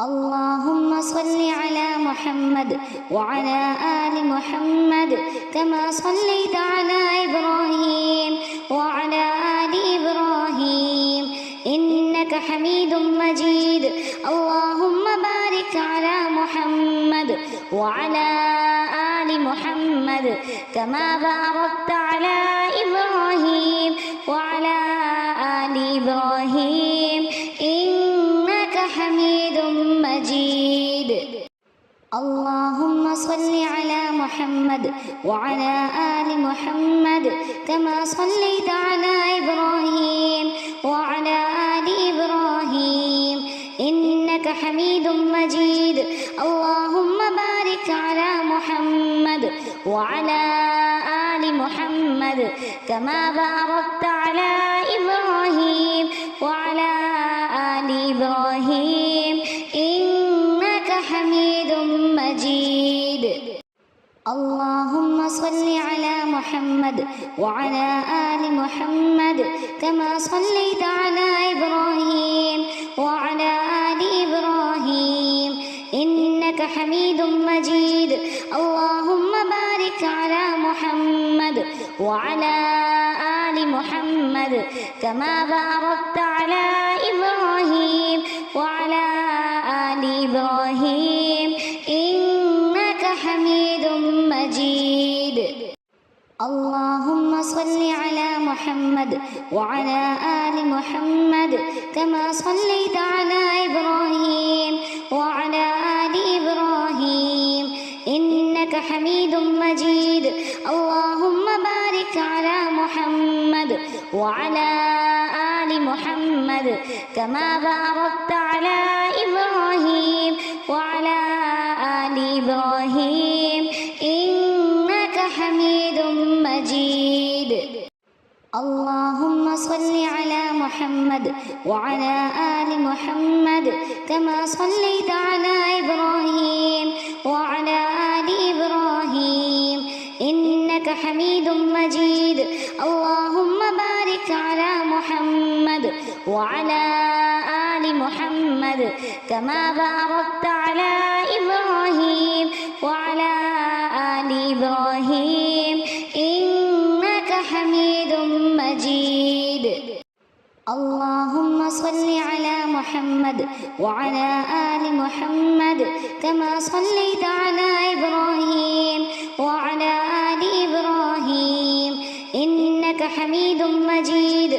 اللهم صل على محمد وعلى آل محمد كما صليت على إبراهيم وعلى آل إبراهيم إنك حميد مجيد. اللهم بارك على محمد وعلى آل محمد كما باركت على إبراهيم وعلى آل إبراهيم إنك حميد مجيد. اللهم صل على محمد وعلى آل محمد كما صليت على إبراهيم وعلى آل إبراهيم إنك حميد مجيد. اللهم بارك على محمد وعلى آل محمد كما باركت على إبراهيم وعلى آل إبراهيم إنك حميد مجيد. اللهم صل على محمد وعلى آل محمد كما صليت على إبراهيم وعلى آل إبراهيم إنك حميد مجيد. اللهم بارك على محمد وعلى آل محمد كما باركت على إبراهيم وعلى آل إبراهيم إنك حميد مجيد. اللهم صل على محمد وعلى آل محمد كما صليت على إبراهيم وعلى آل إبراهيم إنك حميد مجيد. اللهم بارك على محمد وعلى آل محمد كما باركت على إبراهيم وعلى آل إبراهيم إنك حميد مجيد. اللهم صل على محمد وعلى آل محمد كما صليت على إبراهيم وعلى آل إبراهيم إنك حميد مجيد. اللهم بارك على محمد وعلى آل محمد كما باركت على إبراهيم وعلى آل إبراهيم إنك حميد مجيد. اللهم صل على محمد وعلى آل محمد كما صليت على إبراهيم وعلى آل إبراهيم إنك حميد مجيد.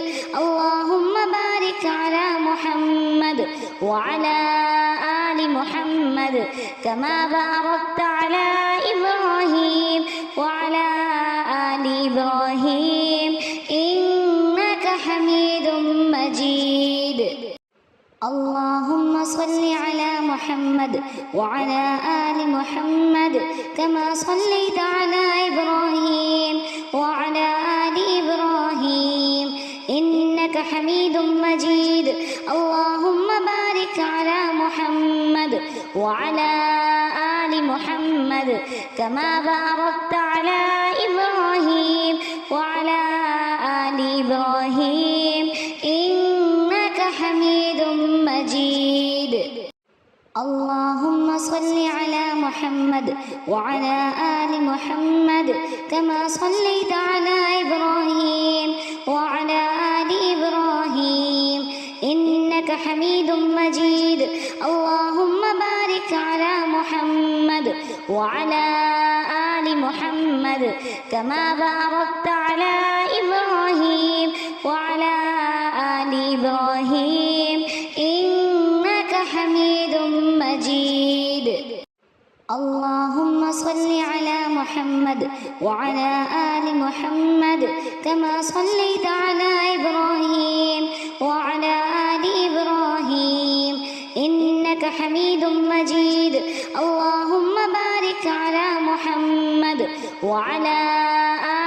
اللهم بارك على محمد وعلى آل محمد كما باركت على إبراهيم وعلى آل إبراهيم إنك حميد مجيد. اللهم صل على محمد وعلى آل محمد كما صليت على إبراهيم وعلى آل إبراهيم إنك حميد مجيد. اللهم بارك على محمد وعلى آل محمد كما باركت على إبراهيم وعلى آل إبراهيم إنك حميد مجيد. اللهم صل على محمد وعلى آل محمد كما صليت على إبراهيم وعلى آل إبراهيم إنك حميد مجيد. اللهم بارك على محمد وعلى آل محمد كما باركت على إبراهيم وعلى آل إبراهيم إنك حميد مجيد. اللهم صل على محمد وعلى آل محمد كما صليت على إبراهيم وعلى آل إبراهيم إنك حميد مجيد. اللهم بارك على محمد وعلى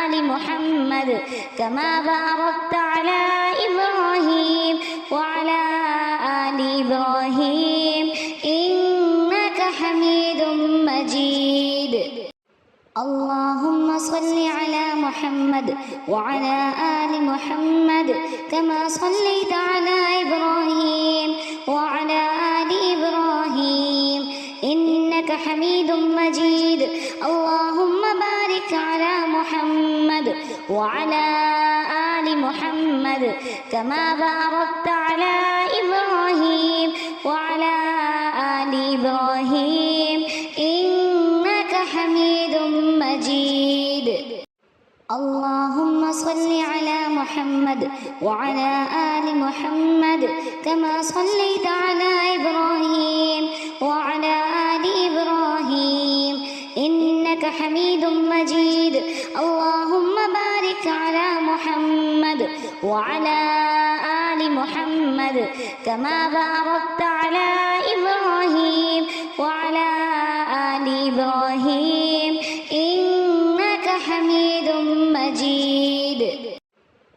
آل محمد كما باركت على إبراهيم وعلى آل إبراهيم إنك حميد مجيد. اللهم صل على محمد وعلى آل محمد كما صليت على إبراهيم وعلى آل إبراهيم حميد مجيد اللهم بارك على محمد وعلى آل محمد كما باركت على إبراهيم وعلى آل إبراهيم إنك حميد مجيد اللهم صل على محمد وعلى آل محمد كما صليت على إبراهيم وعلى آل إبراهيم إنك حميد مجيد اللهم بارك على محمد وعلى آل محمد كما باركت على إبراهيم وعلى آل إبراهيم إنك حميد مجيد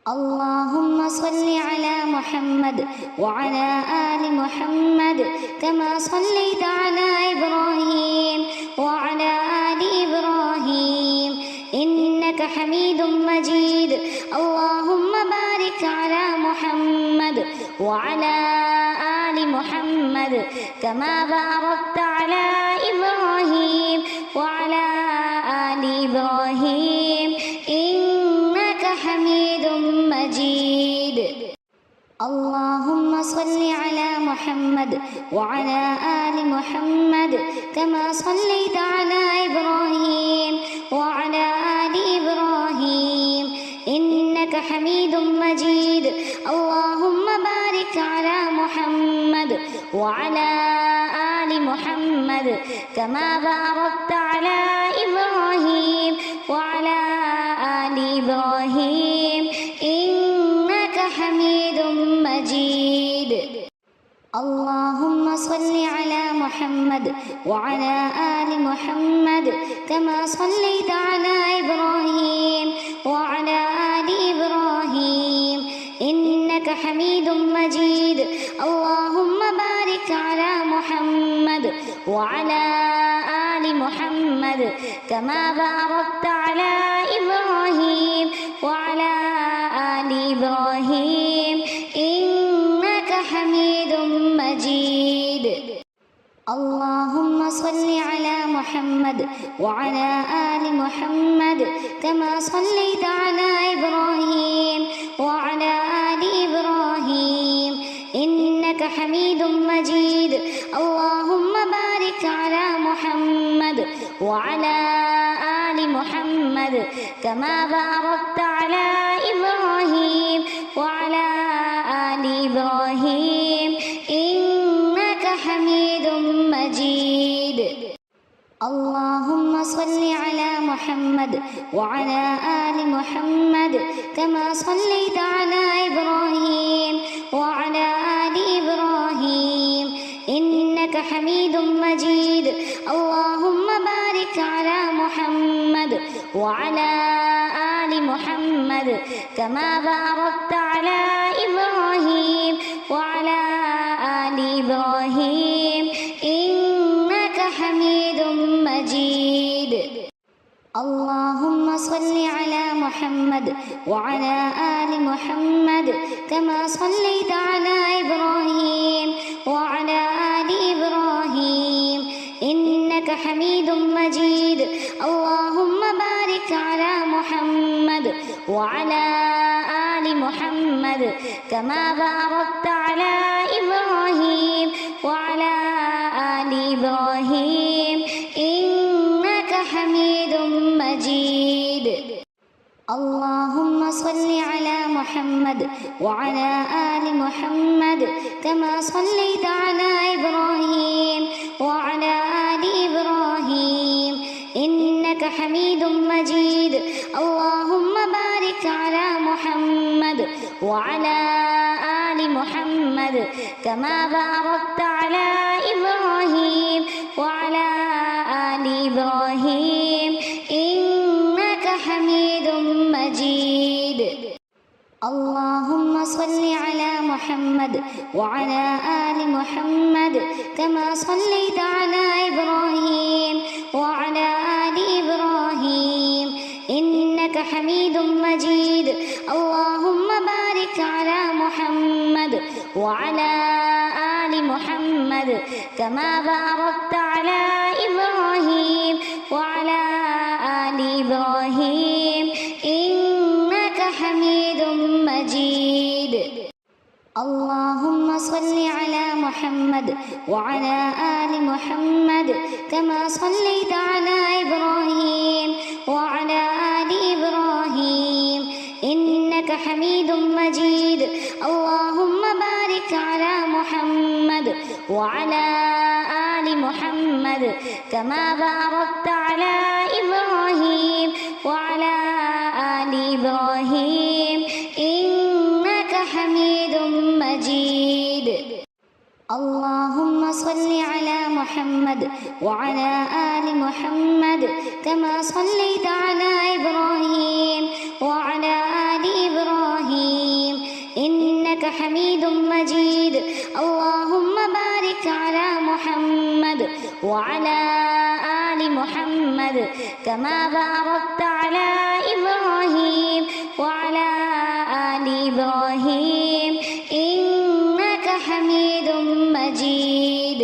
اللهم صل على محمد وعلى آل محمد كما صليت على إبراهيم وعلى آل إبراهيم إنك حميد مجيد اللهم بارك على محمد وعلى آل محمد كما باركت على إبراهيم وعلى آل إبراهيم إنك حميد مجيد اللهم صل على محمد وعلى آل محمد كما صليت على إبراهيم وعلى آل إبراهيم إنك حميد مجيد اللهم بارك على محمد وعلى آل محمد كما باركت على إبراهيم وعلى آل إبراهيم إنك حميد مجيد اللهم صل على محمد وعلى آل محمد كما صليت على إبراهيم وعلى آل إبراهيم إنك حميد مجيد اللهم بارك على محمد وعلى آل محمد كما باركت على إبراهيم وعلى آل إبراهيم إنك حميد مجيد اللهم صل على محمد وعلى آل محمد كما صليت على إبراهيم وعلى آل إبراهيم إنك حميد مجيد اللهم بارك على محمد وعلى آل محمد كما باركت على إبراهيم وعلى آل إبراهيم إنك حميد مجيد اللهم صل على محمد وعلى آل محمد كما صليت على إبراهيم وعلى آل إبراهيم إنك حميد مجيد اللهم بارك على محمد وعلى آل محمد كما باركت على إبراهيم وعلى آل إبراهيم إنك حميد مجيد اللهم صل على محمد وعلى آل محمد كما صليت على إبراهيم وعلى آل إبراهيم إنك حميد مجيد اللهم بارك على محمد وعلى آل محمد كما باركت على إبراهيم وعلى آل إبراهيم إنك حميد مجيد اللهم صل على محمد وعلى آل محمد كما صليت على إبراهيم وعلى آل إبراهيم إنك حميد مجيد اللهم بارك على محمد وعلى آل محمد كما باركت على إبراهيم وعلى آل إبراهيم إنك حميد مجيد اللهم صل على محمد وعلى آل محمد كما صليت على إبراهيم وعلى آل إبراهيم إنك حميد مجيد اللهم بارك على محمد وعلى آل محمد كما باركت على إبراهيم وعلى آل إبراهيم إنك حميد مجيد. اللهم صل على محمد وعلى آل محمد كما صليت على إبراهيم وعلى آل إبراهيم إنك حميد مجيد. اللهم بارك على محمد وعلى آل محمد كما باركت على إبراهيم وعلى آل إبراهيم إنك حميد مجيد. اللهم صل على محمد وعلى آل محمد كما صليت على إبراهيم وعلى آل إبراهيم إنك حميد مجيد. اللهم بارك على محمد وعلى آل محمد كما باركت على إبراهيم وعلى آل إبراهيم إنك حميد مجيد.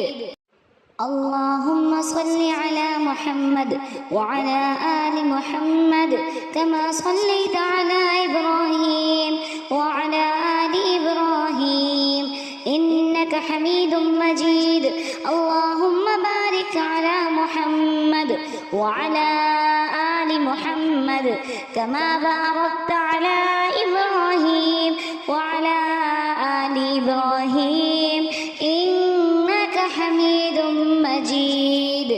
اللهم صل على محمد وعلى آل محمد كما صليت على إبراهيم وعلى آل إبراهيم إنك حميد مجيد. اللهم بارك على محمد وعلى آل محمد كما باركت على إبراهيم وعلى آل إبراهيم إنك حميد مجيد.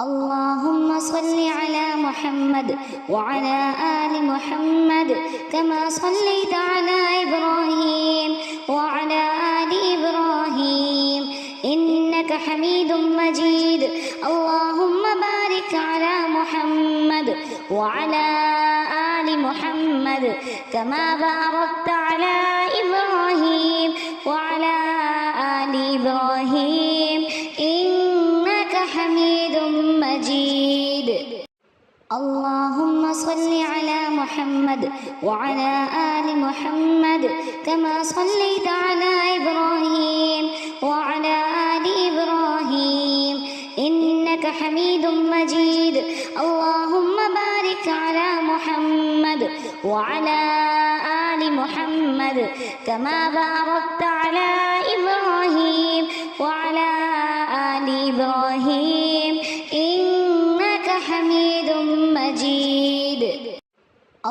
اللهم صل على محمد وعلى آل محمد كما صليت على إبراهيم وعلى آل إبراهيم إنك حميد مجيد. اللهم بارك على محمد وعلى آل محمد كما باركت على إبراهيم وعلى آل إبراهيم إنك حميد مجيد. اللهم صل على محمد وعلى آل محمد كما صليت على إبراهيم وعلى آل إبراهيم إنك حميد مجيد. اللهم بارك على محمد وعلى آل محمد كما باركت على إبراهيم وعلى آل إبراهيم إنك حميد مجيد.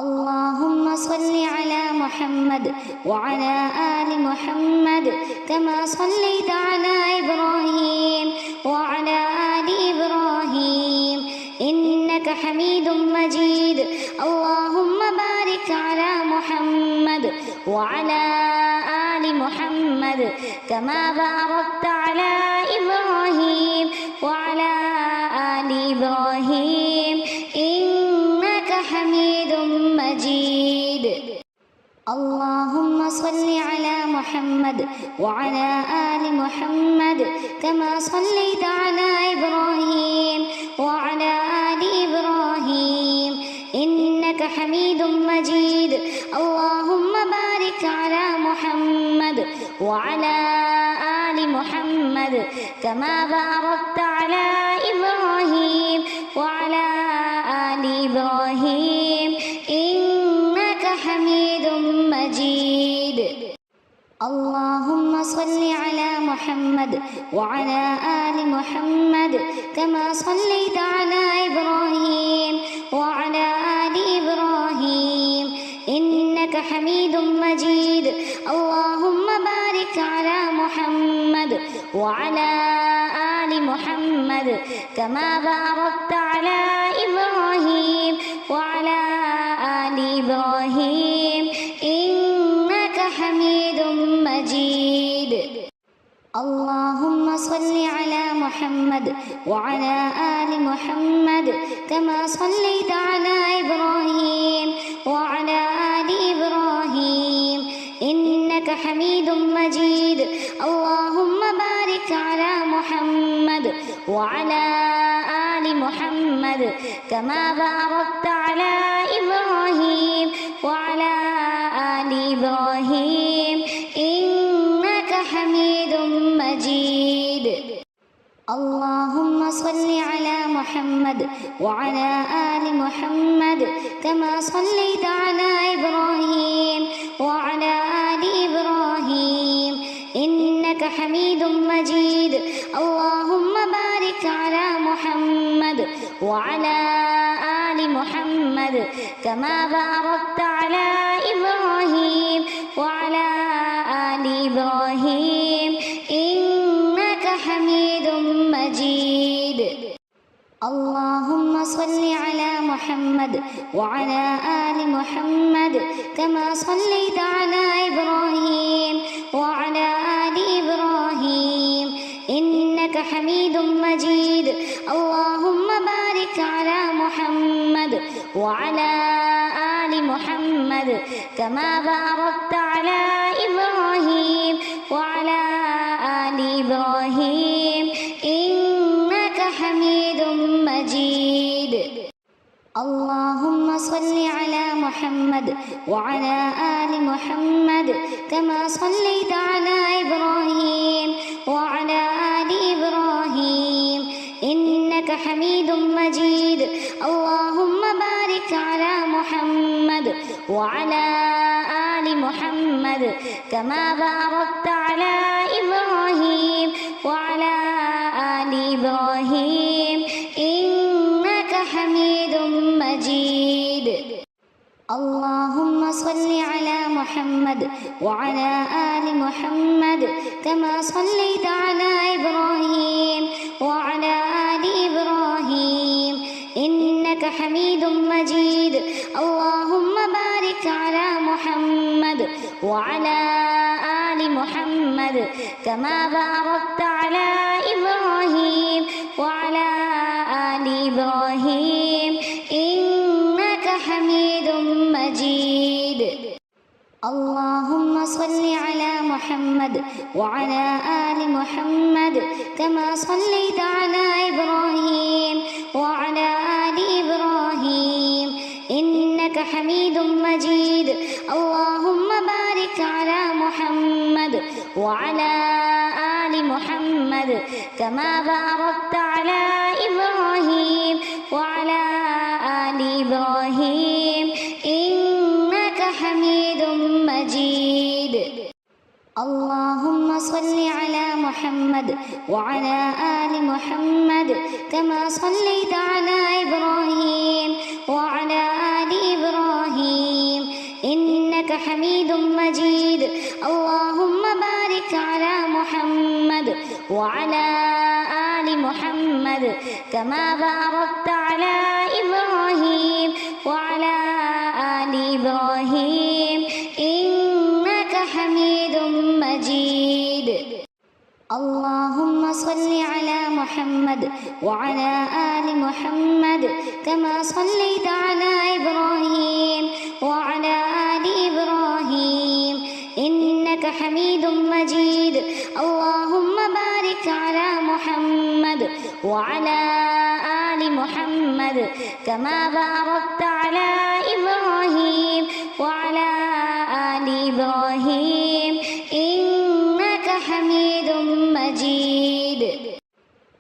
اللهم صل على محمد وعلى آل محمد كما صليت على إبراهيم وعلى آل إبراهيم إنك حميد مجيد. اللهم بارك على محمد وعلى آل محمد كما باركت على إبراهيم وعلى آل إبراهيم إنك حميد مجيد. اللهم صل على محمد وعلى آل محمد كما صليت على إبراهيم وعلى آل إبراهيم إنك حميد مجيد. اللهم بارك على محمد وعلى آل محمد كما باركت على إبراهيم وعلى آل إبراهيم إنك حميد مجيد. اللهم صل على محمد وعلى آل محمد كما صليت على إبراهيم وعلى آل إبراهيم إنك حميد مجيد. اللهم بارك على محمد وعلى آل محمد كما باركت على إبراهيم وعلى آل إبراهيم إنك حميد مجيد. اللهم صل على محمد وعلى آل محمد كما صليت على إبراهيم وعلى آل إبراهيم إنك حميد مجيد. اللهم بارك على محمد وعلى آل محمد كما باركت على إبراهيم وعلى آل إبراهيم إنك حميد مجيد. اللهم صل على محمد وعلى آل محمد كما صليت على إبراهيم وعلى آل إبراهيم إنك حميد مجيد اللهم بارك على محمد وعلى آل محمد كما باركت على إبراهيم وعلى آل إبراهيم إنك حميد مجيد اللهم صل على محمد وعلى آل محمد كما صليت على إبراهيم وعلى آل إبراهيم إنك حميد مجيد اللهم بارك على محمد وعلى آل محمد كما باركت على إبراهيم وعلى آل إبراهيم إنك حميد مجيد اللهم صل على محمد وعلى آل محمد كما صليت على إبراهيم وعلى آل إبراهيم إنك حميد مجيد اللهم بارك على محمد وعلى آل محمد كما باركت على إبراهيم وعلى آل إبراهيم إنك حميد مجيد اللهم صل على محمد وعلى آل محمد كما صليت على إبراهيم وعلى آل إبراهيم إنك حميد مجيد اللهم بارك على محمد وعلى آل محمد كما باركت على إبراهيم وعلى آل إبراهيم إنك حميد مجيد اللهم صل على محمد وعلى آل محمد كما صليت على إبراهيم وعلى آل إبراهيم إنك حميد مجيد اللهم بارك على محمد وعلى آل محمد كما باركت على إبراهيم وعلى آل إبراهيم إنك حميد مجيد اللهم صل على محمد وعلى آل محمد كما صليت على إبراهيم وعلى آل إبراهيم إنك حميد مجيد اللهم بارك على محمد وعلى آل محمد كما باركت على إبراهيم وعلى آل إبراهيم إنك حميد مجيد اللهم صل على محمد وعلى آل محمد كما صليت على إبراهيم وعلى آل إبراهيم إنك حميد مجيد اللهم بارك على محمد وعلى آل محمد كما باركت على إبراهيم وعلى آل إبراهيم إنك حميد مجيد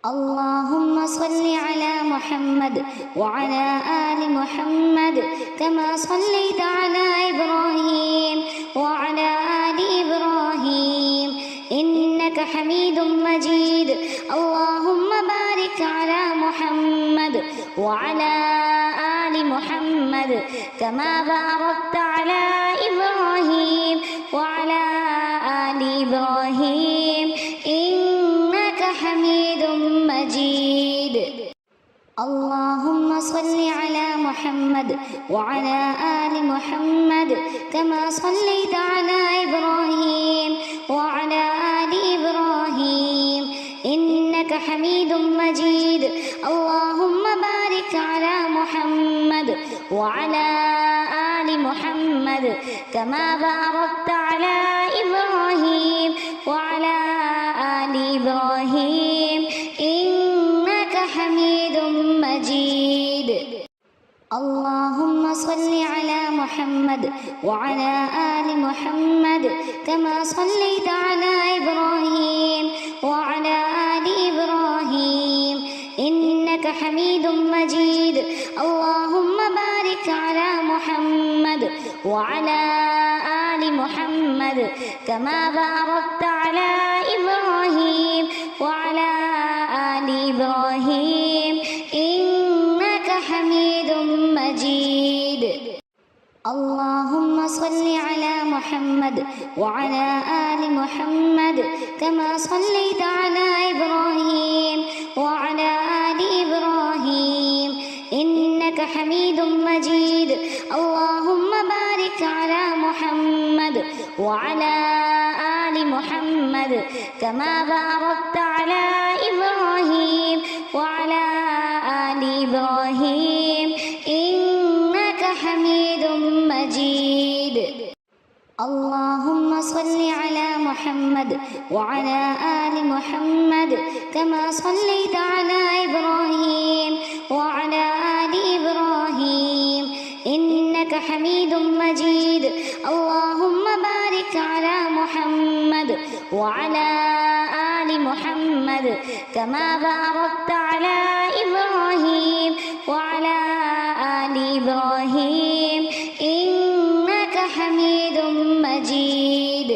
اللهم صل على محمد وعلى آل محمد كما صليت على إبراهيم وعلى آل إبراهيم إنك حميد مجيد اللهم بارك على محمد وعلى آل محمد كما باركت على إبراهيم وعلى آل إبراهيم إنك حميد مجيد اللهم صل على محمد وعلى آل محمد كما صليت على إبراهيم وعلى آل إبراهيم إنك حميد مجيد اللهم بارك على محمد وعلى آل محمد كما باركت على إبراهيم وعلى آل إبراهيم إنك حميد مجيد اللهم صل على محمد وعلى آل محمد كما صليت على إبراهيم وعلى آل إبراهيم حميد مجيد اللهم بارك على محمد وعلى آل محمد كما باركت على إبراهيم وعلى آل إبراهيم إنك حميد مجيد اللهم صل على محمد وعلى آل محمد كما صليت على إبراهيم وعلى آل إبراهيم إنك حميد مجيد اللهم بارك على محمد وعلى آل محمد كما باركت على إبراهيم وعلى آل إبراهيم إنك حميد مجيد اللهم صل على محمد وعلى آل محمد كما صليت على إبراهيم وعلى آل إبراهيم إنك حميد مجيد اللهم بارك على محمد وعلى آل محمد كما باركت على إبراهيم وعلى آل إبراهيم إنك حميد مجيد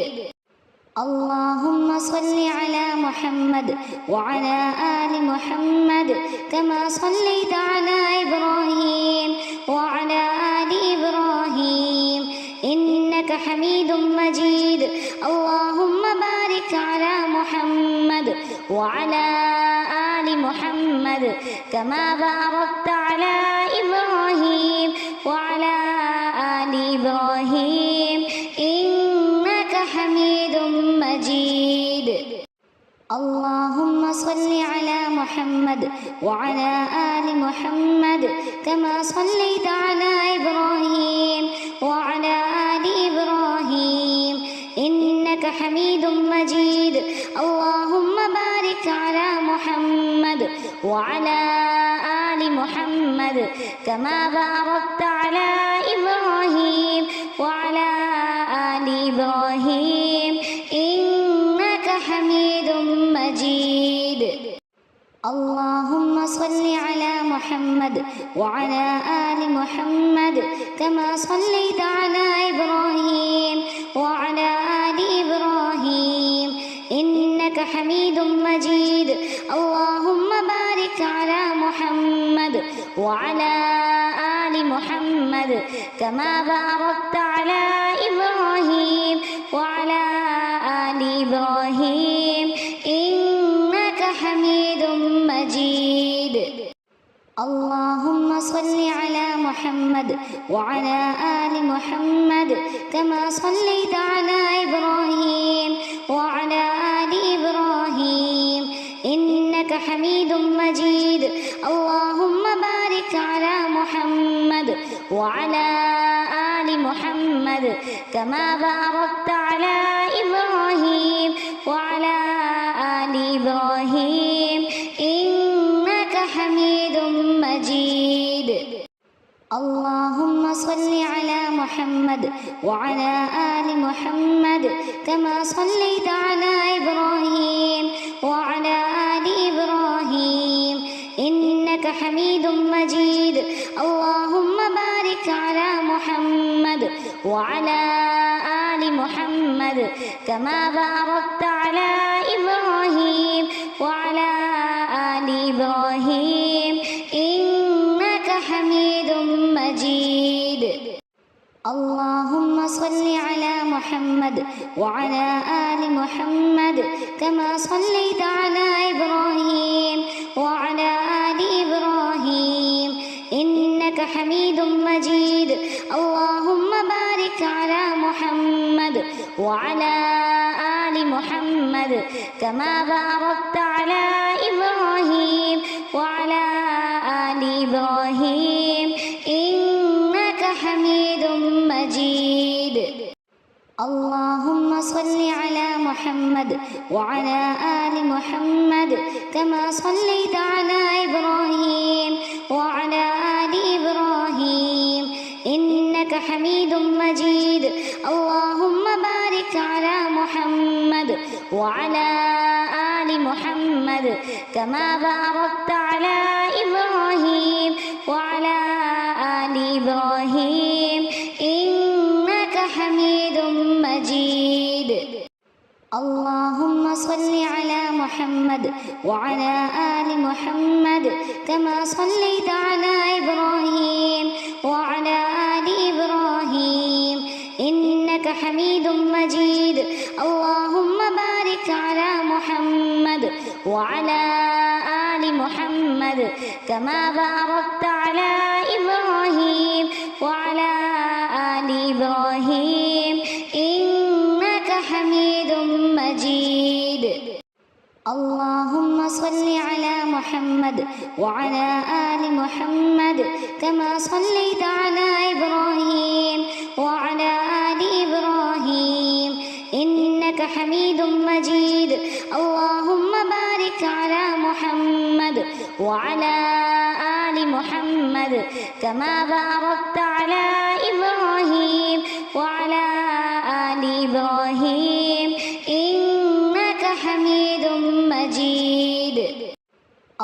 اللهم صل على محمد وعلى آل محمد كما صليت على إبراهيم وعلى آل إبراهيم إنك حميد مجيد اللهم بارك على محمد وعلى آل محمد كما باركت على إبراهيم وعلى آل إبراهيم إنك حميد مجيد اللهم صل على محمد وعلى آل محمد كما صليت على إبراهيم وعلى آل إبراهيم إنك حميد مجيد اللهم بارك على محمد وعلى آل محمد كما باركت على إبراهيم وعلى آل إبراهيم إنك حميد مجيد اللهم صل على محمد وعلى آل محمد كما صليت على إبراهيم وعلى آل إبراهيم إنك حميد مجيد اللهم بارك على محمد وعلى آل محمد كما باركت على إبراهيم وعلى آل إبراهيم إنك حميد مجيد اللهم صل على محمد وعلى آل محمد كما صليت على إبراهيم وعلى آل إبراهيم إنك حميد مجيد اللهم بارك على محمد وعلى آل محمد كما باركت على إبراهيم وعلى آل إبراهيم إنك حميد مجيد اللهم صل على محمد وعلى آل محمد كما صليت على إبراهيم وعلى آل إبراهيم إنك حميد مجيد اللهم بارك على محمد وعلى آل محمد كما باركت على إبراهيم وعلى آل إبراهيم إنك حميد مجيد اللهم صل على محمد وعلى آل محمد كما صليت على إبراهيم وعلى آل إبراهيم إنك حميد مجيد اللهم بارك على محمد وعلى آل محمد كما باركت على إبراهيم وعلى آل إبراهيم إنك حميد مجيد اللهم صل على محمد وعلى آل محمد كما صليت على إبراهيم وعلى آل إبراهيم إنك حميد مجيد اللهم بارك على محمد وعلى آل محمد كما باركت على إبراهيم وعلى آل إبراهيم إنك حميد مجيد. اللهم صل على محمد وعلى آل محمد كما صليت على إبراهيم وعلى آل إبراهيم إنك حميد مجيد. اللهم بارك على محمد وعلى آل محمد كما باركت على إبراهيم وعلى آل إبراهيم إنك حميد مجيد. اللهم صل على محمد وعلى آل محمد كما صليت على إبراهيم وعلى آل إبراهيم إنك حميد مجيد. اللهم بارك على محمد وعلى آل محمد كما باركت على إبراهيم وعلى آل إبراهيم إنك حميد مجيد.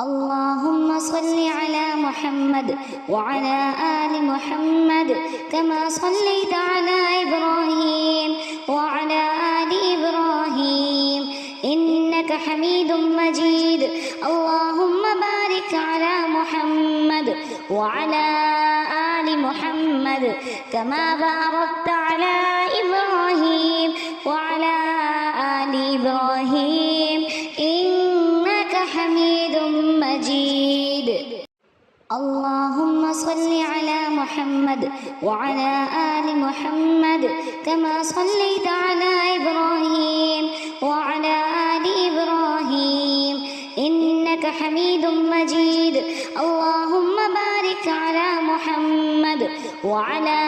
اللهم صل على محمد وعلى آل محمد كما صليت على إبراهيم وعلى آل إبراهيم إنك حميد مجيد. اللهم بارك على محمد وعلى آل محمد كما باركت على إبراهيم وعلى آل إبراهيم إنك حميد مجيد. اللهم صل على محمد وعلى آل محمد كما صليت على إبراهيم وعلى آل إبراهيم إنك حميد مجيد. اللهم بارك على محمد وعلى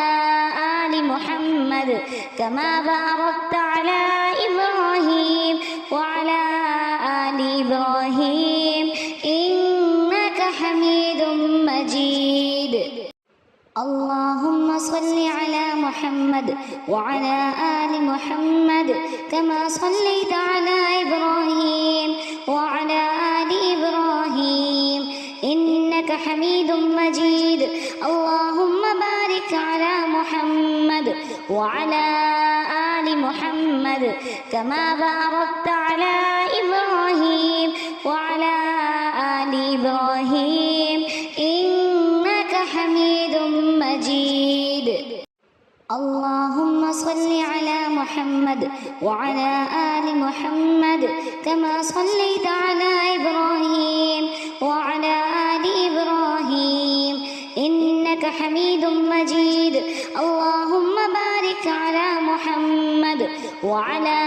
آل محمد كما باركت على إبراهيم وعلى آل إبراهيم إنك حميد مجيد. اللهم صل على محمد وعلى آل محمد كما صليت على إبراهيم وعلى آل إبراهيم إنك حميد مجيد. اللهم بارك على محمد وعلى آل محمد كما باركت على إبراهيم وعلى آل إبراهيم إنك حميد مجيد. اللهم صل على محمد وعلى آل محمد كما صليت على إبراهيم وعلى آل إبراهيم إنك حميد مجيد. اللهم بارك على محمد وعلى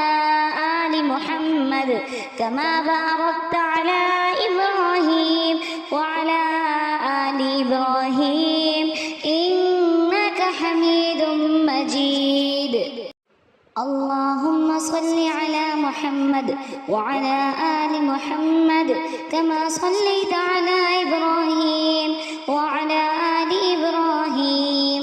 آل محمد كما باركت على إبراهيم وعلى آل إبراهيم إنك حميد مجيد. اللهم صل على محمد وعلى آل محمد كما صليت على إبراهيم وعلى آل إبراهيم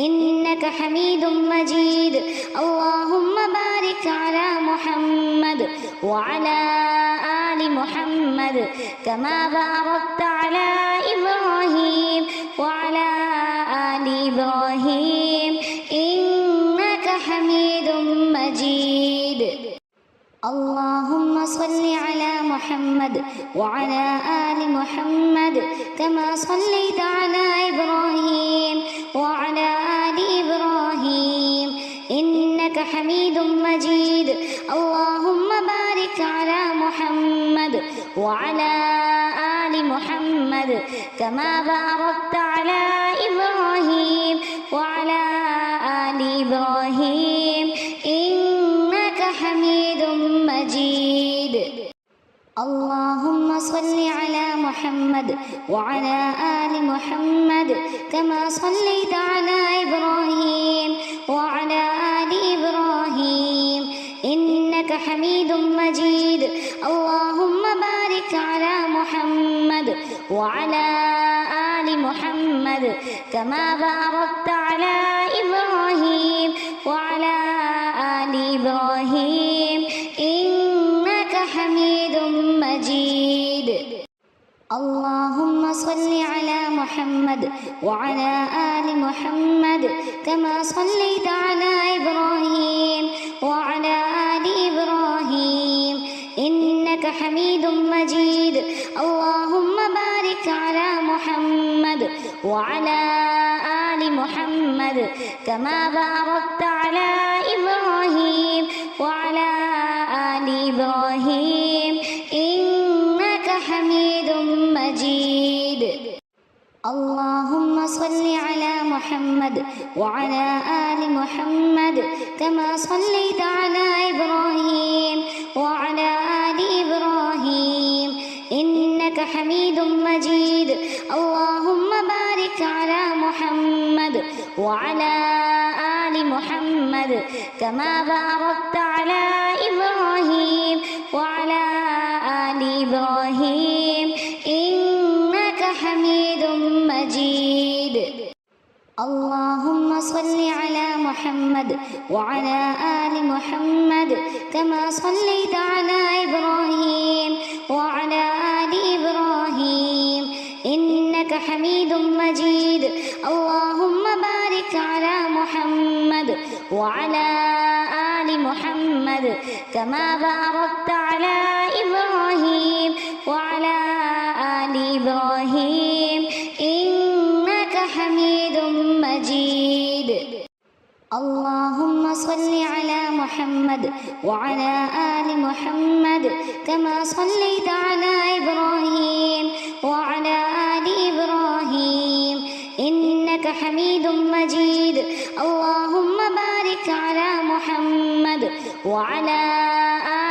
إنك حميد مجيد. اللهم بارك على محمد وعلى آل محمد كما باركت على إبراهيم وعلى آل إبراهيم إنك حميد مجيد. اللهم صل على محمد وعلى آل محمد كما صليت على إبراهيم وعلى آل إبراهيم إنك حميد مجيد. اللهم بارك على محمد وعلى آل محمد كما باركت على إبراهيم وعلى آل إبراهيم إنك حميد مجيد. اللهم صل على محمد وعلى آل محمد كما صليت على إبراهيم وعلى آل إبراهيم إنك حميد مجيد. اللهم بارك على محمد وعلى آل محمد كما باركت على إبراهيم وعلى آل إبراهيم إنك حميد مجيد. اللهم صل على محمد وعلى آل محمد كما صليت على إبراهيم وعلى آل إبراهيم إنك حميد مجيد اللهم بارك على محمد وعلى آل محمد كما باركت على إبراهيم وعلى آل إبراهيم إنك حميد مجيد اللهم صل على محمد وعلى آل محمد كما صليت على إبراهيم وعلى آل إبراهيم إنك حميد مجيد اللهم بارك على محمد وعلى آل محمد كما باركت على إبراهيم وعلى آل إبراهيم إنك حميد مجيد اللهم صل على محمد وعلى آل محمد كما صليت على إبراهيم وعلى آل إبراهيم إنك حميد مجيد اللهم بارك على محمد وعلى آل محمد كما باركت على إبراهيم وعلى آل إبراهيم إنك حميد مجيد اللهم صل على محمد وعلى آل محمد كما صليت على إبراهيم وعلى آل إبراهيم إنك حميد مجيد اللهم بارك على محمد وعلى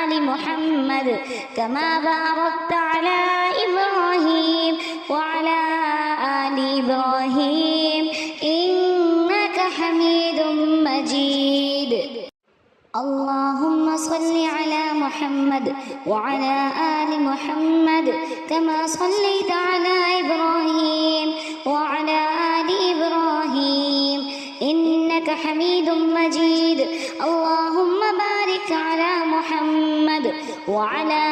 آل محمد كما باركت على إبراهيم وعلى آل إبراهيم إنك حميد مجيد اللهم صل على محمد وعلى آل محمد كما صليت على إبراهيم وعلى آل إبراهيم إنك حميد مجيد اللهم بارك على محمد وعلى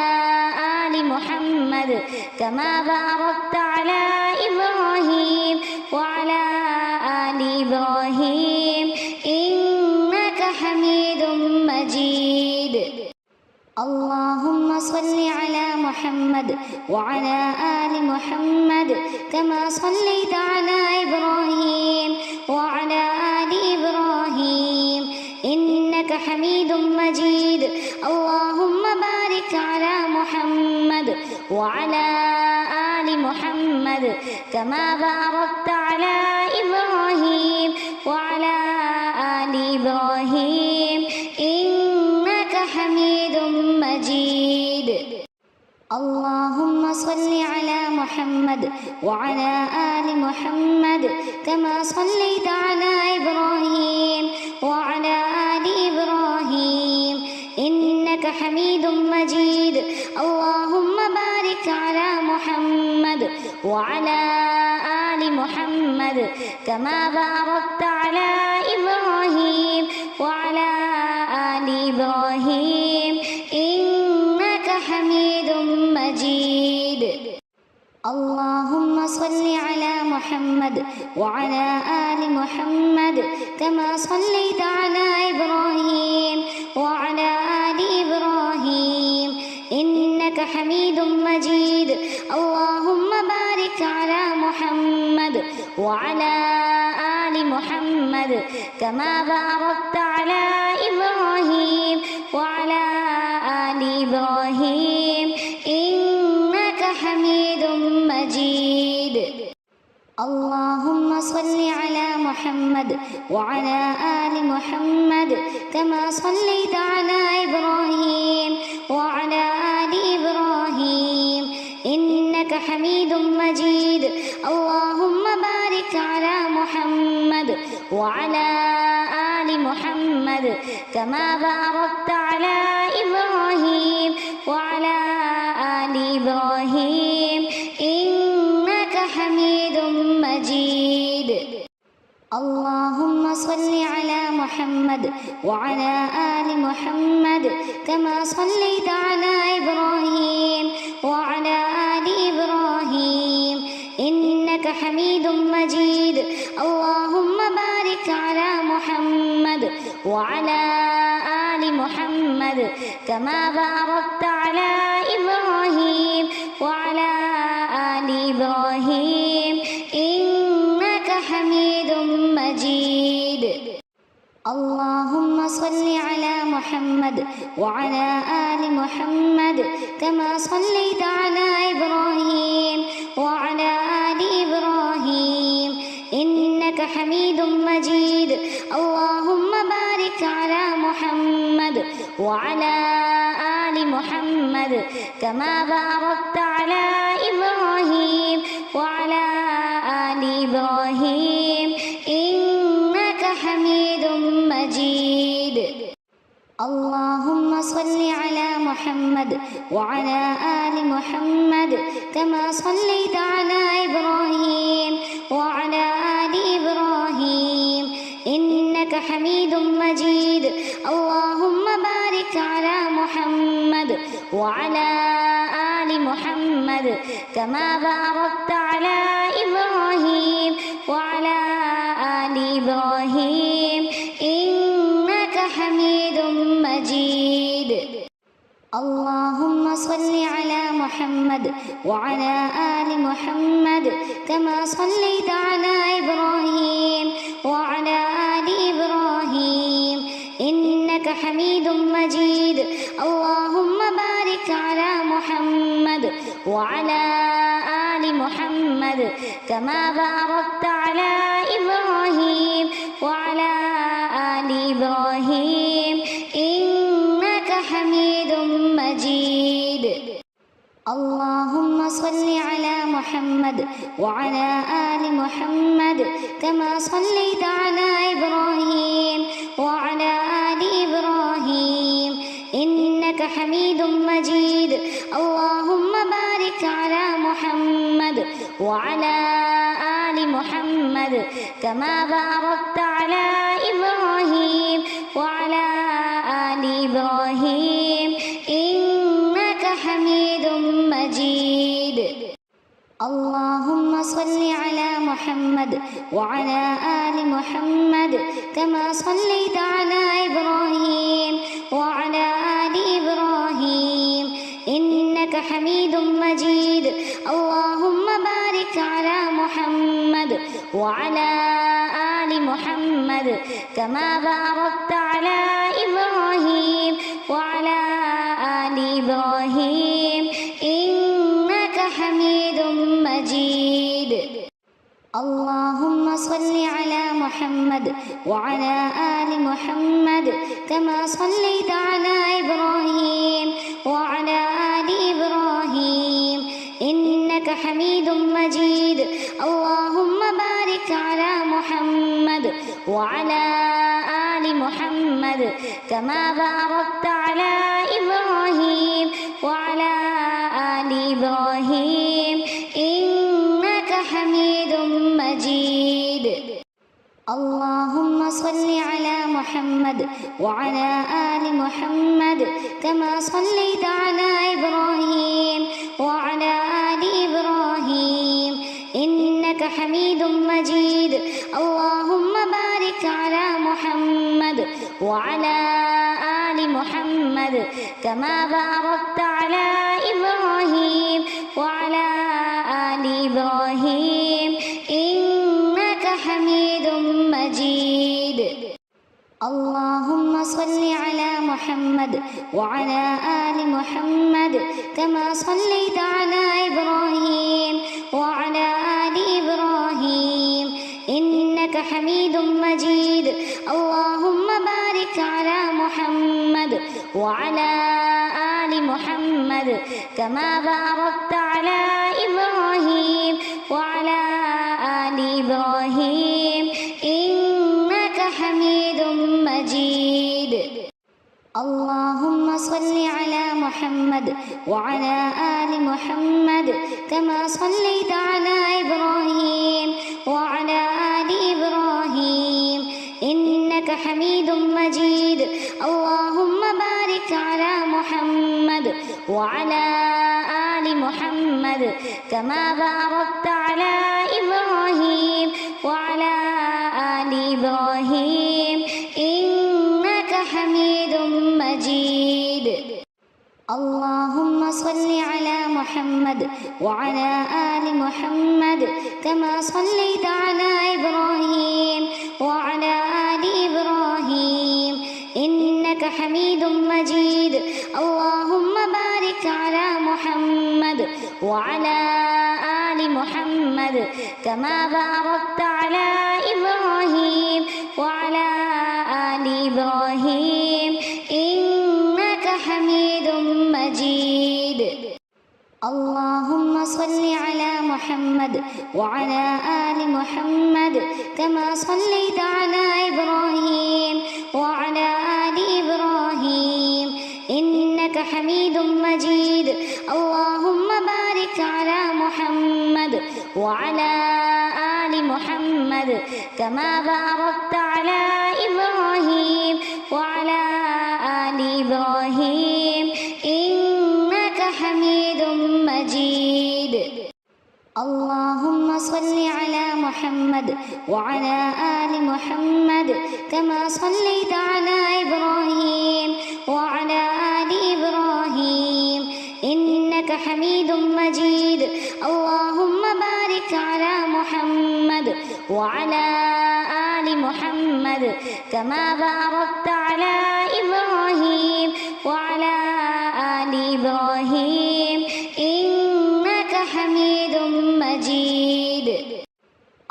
آل محمد كما باركت على إبراهيم وعلى آل إبراهيم إنك حميد مجيد اللهم صل على محمد وعلى آل محمد كما صليت على إبراهيم وعلى آل إبراهيم إنك حميد مجيد اللهم بارك على محمد وعلى آل محمد كما باركت على إبراهيم وعلى آل إبراهيم إنك حميد مجيد اللهم صل على محمد وعلى آل محمد كما صليت على إبراهيم وعلى آل إبراهيم إنك حميد مجيد اللهم بارك على محمد وعلى آل محمد كما باركت على إبراهيم وعلى آل إبراهيم إنك حميد مجيد اللهم صل على محمد وعلى آل محمد كما صليت على إبراهيم وعلى آل إبراهيم إنك حميد مجيد اللهم بارك على محمد وعلى آل محمد كما باركت على إبراهيم وعلى آل إبراهيم إنك حميد مجيد اللهم صل على محمد وعلى آل محمد كما صليت على إبراهيم وعلى آل إبراهيم إنك حميد مجيد اللهم بارك على محمد وعلى آل محمد كما باركت على إبراهيم وعلى آل إبراهيم إنك حميد مجيد اللهم صل على محمد وعلى آل محمد كما صليت على إبراهيم وعلى آل إبراهيم حميد مجيد اللهم بارك على محمد وعلى آل محمد كما باركت على إبراهيم وعلى آل إبراهيم إنك حميد مجيد اللهم صل على محمد وعلى آل محمد كما صليت على إبراهيم وعلى آل إبراهيم إنك حميد مجيد اللهم بارك على محمد وعلى آل محمد كما باركت على إبراهيم وعلى آل إبراهيم إنك حميد مجيد اللهم صل على محمد وعلى آل محمد كما صليت على إبراهيم وعلى آل إبراهيم إنك حميد مجيد اللهم بارك على محمد وعلى آل محمد كما باركت على إبراهيم وعلى آل إبراهيم إنك حميد مجيد اللهم صل على محمد وعلى آل محمد كما صليت على إبراهيم وعلى آل إبراهيم إنك حميد مجيد اللهم بارك على محمد وعلى آل محمد كما باركت على إبراهيم وعلى آل إبراهيم إنك حميد مجيد اللهم صل على محمد وعلى آل محمد كما صليت على إبراهيم وعلى آل إبراهيم إنك حميد مجيد اللهم بارك على محمد وعلى آل محمد كما باركت على إبراهيم وعلى آل إبراهيم إنك حميد مجيد اللهم صل على محمد وعلى آل محمد كما صليت على إبراهيم وعلى آل إبراهيم إنك حميد مجيد اللهم بارك على محمد وعلى آل محمد كما باركت على إبراهيم وعلى آل إبراهيم إنك حميد مجيد اللهم صل على محمد وعلى آل محمد كما صليت على إبراهيم وعلى آل إبراهيم إنك حميد مجيد اللهم بارك على محمد وعلى آل محمد كما باركت على إبراهيم وعلى آل إبراهيم إنك حميد مجيد اللهم صل على محمد وعلى آل محمد كما صليت على إبراهيم وعلى آل إبراهيم إنك حميد مجيد اللهم بارك على محمد وعلى آل محمد كما باركت على إبراهيم وعلى آل إبراهيم إنك حميد مجيد اللهم صل على محمد وعلى آل محمد كما صليت على إبراهيم وعلى آل إبراهيم إنك حميد مجيد اللهم بارك على محمد وعلى آل محمد كما باركت على إبراهيم وعلى آل إبراهيم إنك حميد مجيد اللهم صل على محمد وعلى آل محمد كما صليت على إبراهيم وعلى آل إبراهيم إنك حميد مجيد اللهم بارك على محمد وعلى آل محمد محمد كما باركت على إبراهيم وعلى آل إبراهيم إنك حميد مجيد. اللهم صل على محمد وعلى آل محمد كما صليت على إبراهيم وعلى آل إبراهيم إنك حميد مجيد. اللهم بارك على محمد وعلى آل محمد كما باركت على إبراهيم وعلى آل إبراهيم إنك حميد مجيد. اللهم صل على محمد وعلى آل محمد كما صليت على إبراهيم وعلى آل إبراهيم إنك حميد مجيد. اللهم بارك على محمد وعلى آل محمد كما باركت على إبراهيم وعلى آل إبراهيم إنك حميد مجيد. اللهم صل على محمد وعلى آل محمد كما صليت على إبراهيم وعلى آل إبراهيم إنك حميد مجيد. اللهم بارك على محمد وعلى آل محمد كما باركت على إبراهيم وعلى آل إبراهيم إنك حميد مجيد.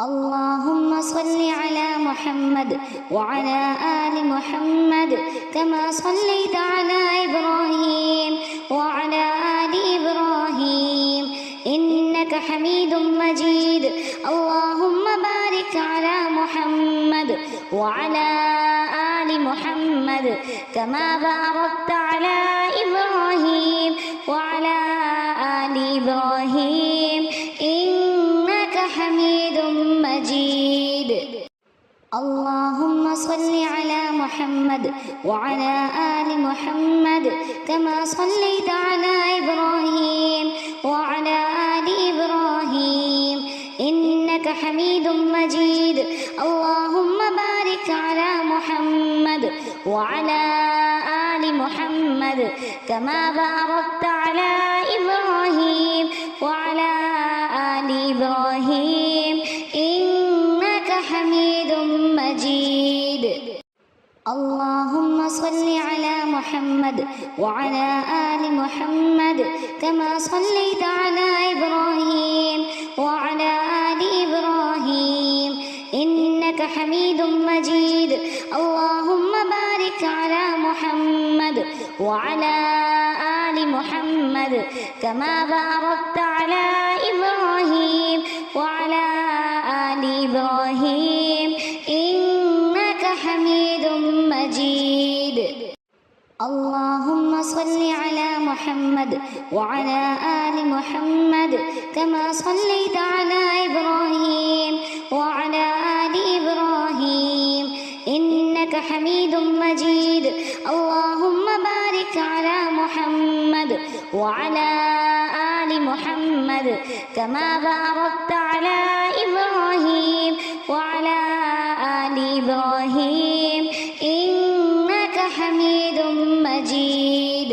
اللهم صل على محمد وعلى آل محمد كما صليت على إبراهيم وعلى آل إبراهيم إنك حميد مجيد. اللهم بارك على محمد وعلى آل محمد كما باركت على إبراهيم وعلى آل إبراهيم إنك حميد مجيد. اللهم صل على محمد وعلى آل محمد كما صليت على إبراهيم وعلى آل إبراهيم إنك حميد مجيد. اللهم بارك على محمد وعلى آل محمد كما باركت على إبراهيم وعلى آل إبراهيم إنك حميد مجيد. اللهم صل على محمد وعلى آل محمد كما صليت على إبراهيم وعلى آل إبراهيم إنك حميد مجيد. اللهم بارك على محمد وعلى آل محمد كما باركت على إبراهيم وعلى آل إبراهيم إنك حميد مجيد. اللهم صل على محمد وعلى آل محمد كما صليت على إبراهيم وعلى آل إبراهيم إنك حميد مجيد. اللهم بارك على محمد وعلى آل محمد كما باركت على إبراهيم وعلى آل إبراهيم إنك حميد مجيد.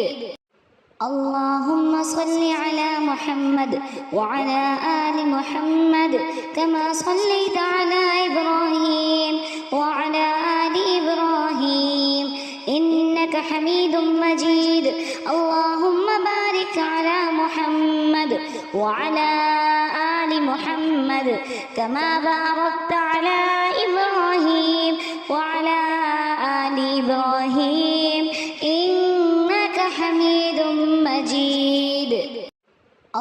اللهم صل على محمد وعلى آل محمد كما صليت على إبراهيم وعلى آل إبراهيم إنك حميد مجيد. اللهم بارك على محمد وعلى آل محمد كما باركت على إبراهيم وعلى آل إبراهيم إنك حميد مجيد.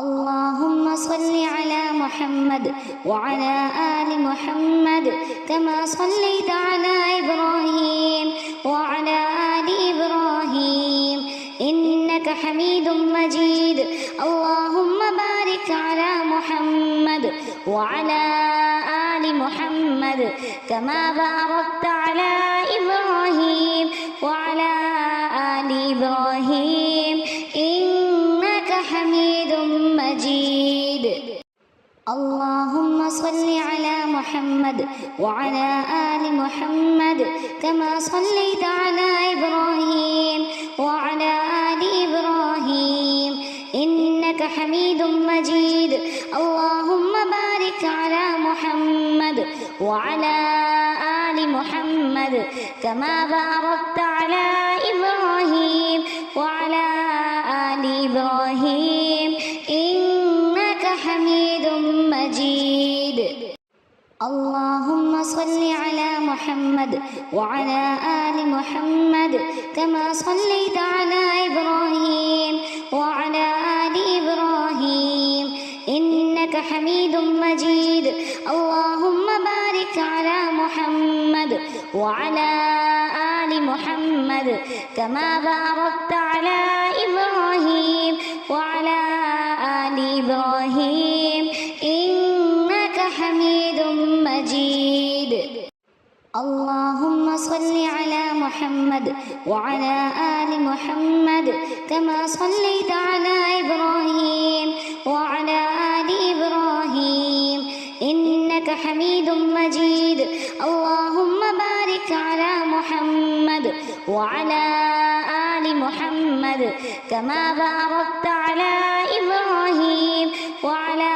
اللهم صل على محمد وعلى آل محمد كما صليت على إبراهيم وعلى آل إبراهيم إنك حميد مجيد. اللهم بارك على محمد وعلى آل محمد كما باركت على إبراهيم وعلى آل إبراهيم إنك حميد مجيد. اللهم صل على محمد وعلى آل محمد كما صليت على إبراهيم وعلى آل إبراهيم إنك حميد مجيد اللهم بارك على محمد وعلى آل محمد كما باركت على إبراهيم وعلى آل إبراهيم إنك حميد مجيد اللهم صل على محمد وعلى آل محمد كما صليت على إبراهيم وعلى آل إبراهيم إنك حميد مجيد اللهم بارك على محمد وعلى آل محمد كما باركت على إبراهيم وعلى آل إبراهيم إنك حميد مجيد اللهم صل على محمد وعلى آل محمد كما صليت على إبراهيم وعلى آل إبراهيم إنك حميد مجيد اللهم بارك على محمد وعلى آل محمد كما باركت على إبراهيم وعلى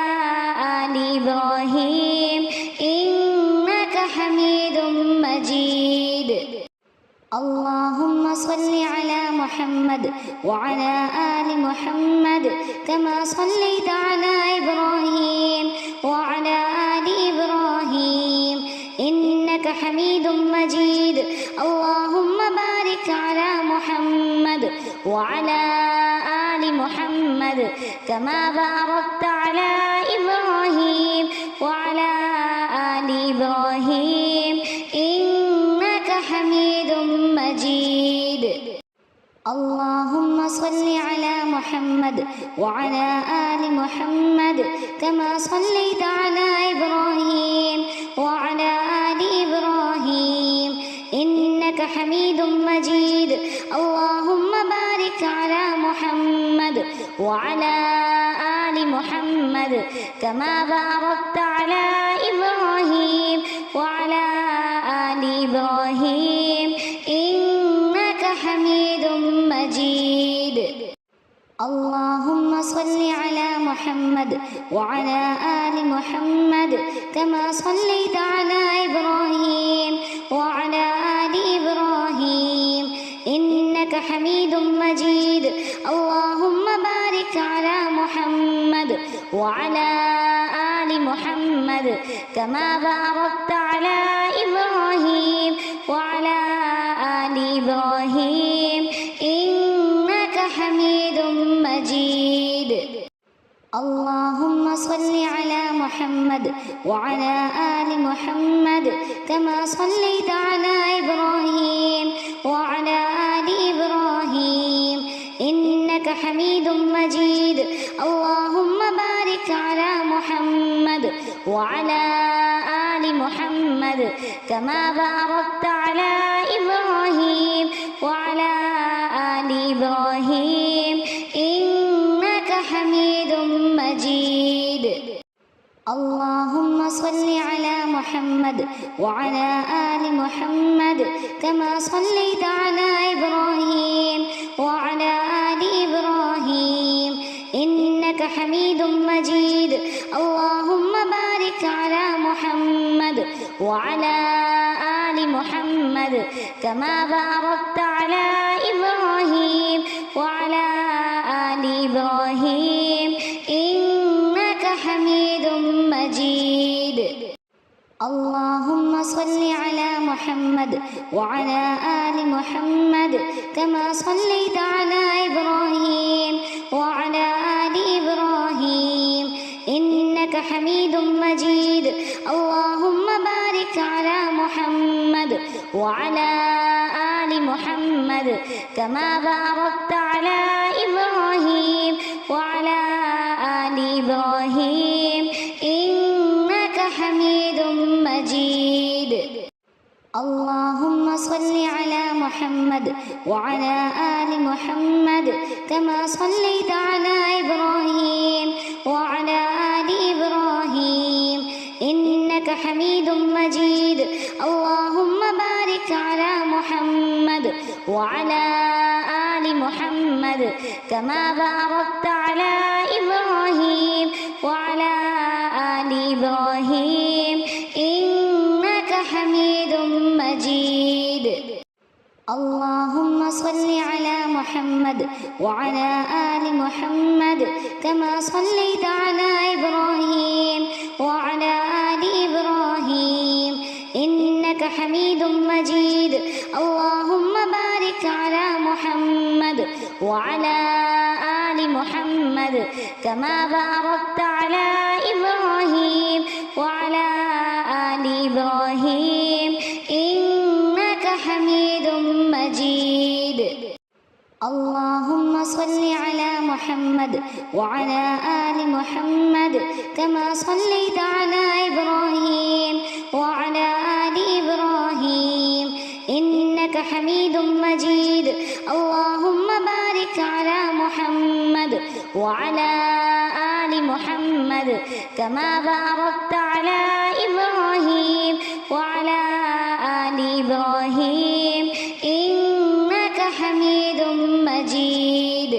آل إبراهيم إنك حميد مجيد اللهم صل على محمد وعلى آل محمد كما صليت على إبراهيم وعلى آل إبراهيم إنك حميد مجيد اللهم بارك على محمد وعلى آل محمد كما باركت على إبراهيم وعلى آل إبراهيم إنك حميد مجيد اللهم صل على محمد وعلى آل محمد كما صليت على إبراهيم وعلى آل إبراهيم إنك حميد مجيد اللهم بارك على محمد وعلى آل محمد كما باركت على إبراهيم وعلى آل إبراهيم إنك حميد مجيد اللهم صل على محمد وعلى آل محمد كما صليت على إبراهيم وعلى آل إبراهيم إنك حميد مجيد اللهم بارك على محمد وعلى آل محمد كما باركت على إبراهيم وعلى آل إبراهيم إنك حميد مجيد اللهم صل على محمد وعلى آل محمد كما صليت على إبراهيم وعلى آل إبراهيم إنك حميد مجيد اللهم بارك على محمد وعلى آل محمد كما باركت على إبراهيم وعلى آل إبراهيم إنك حميد مجيد اللهم صل على محمد وعلى آل محمد كما صليت على إبراهيم وعلى آل إبراهيم إنك حميد مجيد اللهم بارك على محمد وعلى آل محمد كما باركت على إبراهيم وعلى آل إبراهيم إنك حميد مجيد اللهم صل على محمد وعلى آل محمد كما صليت على إبراهيم وعلى آل إبراهيم إنك حميد مجيد اللهم بارك على محمد وعلى آل محمد كما باركت على إبراهيم وعلى آل إبراهيم إنك حميد مجيد اللهم صل على محمد وعلى آل محمد كما صليت على إبراهيم وعلى آل إبراهيم إنك حميد مجيد. اللهم بارك على محمد وعلى آل محمد كما باركت على إبراهيم وعلى آل إبراهيم إنك حميد مجيد. اللهم صل على محمد وعلى آل محمد كما صليت على إبراهيم وعلى آل إبراهيم إنك حميد مجيد. اللهم بارك على محمد وعلى آل محمد كما باركت على إبراهيم وعلى آل إبراهيم إنك حميد مجيد. اللهم صل على محمد وعلى آل محمد كما صليت على إبراهيم وعلى آل إبراهيم إنك حميد مجيد. اللهم بارك على محمد وعلى آل محمد كما باركت على إبراهيم وعلى آل إبراهيم إنك حميد مجيد.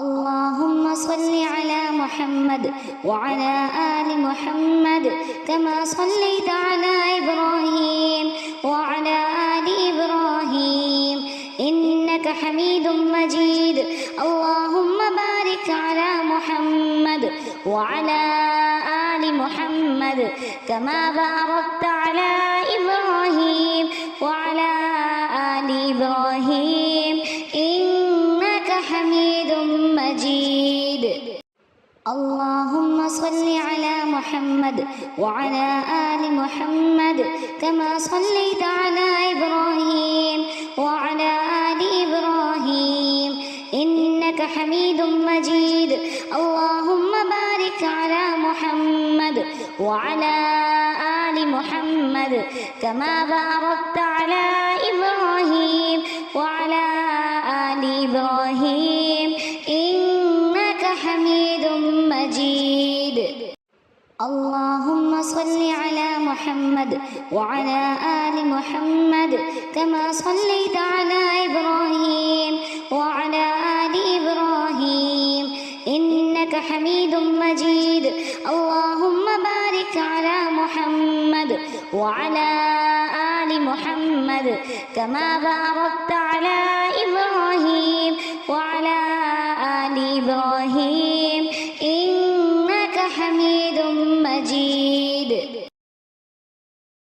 اللهم صل على محمد وعلى آل محمد كما صليت على إبراهيم وعلى آل إبراهيم إنك حميد مجيد. اللهم بارك على محمد وعلى آل محمد كما باركت على إبراهيم وعلى آل إبراهيم إنك حميد مجيد. اللهم صل على محمد وعلى آل محمد كما صليت على إبراهيم وعلى آل إبراهيم إنك حميد مجيد. اللهم بارك على محمد وعلى آل محمد كما باركت على إبراهيم وعلى آل إبراهيم إنك حميد مجيد. اللهم صل على محمد وعلى آل محمد كما صليت على إبراهيم وعلى آل إبراهيم إنك حميد مجيد. اللهم بارك على محمد وعلى آل محمد كما باركت على إبراهيم وعلى آل إبراهيم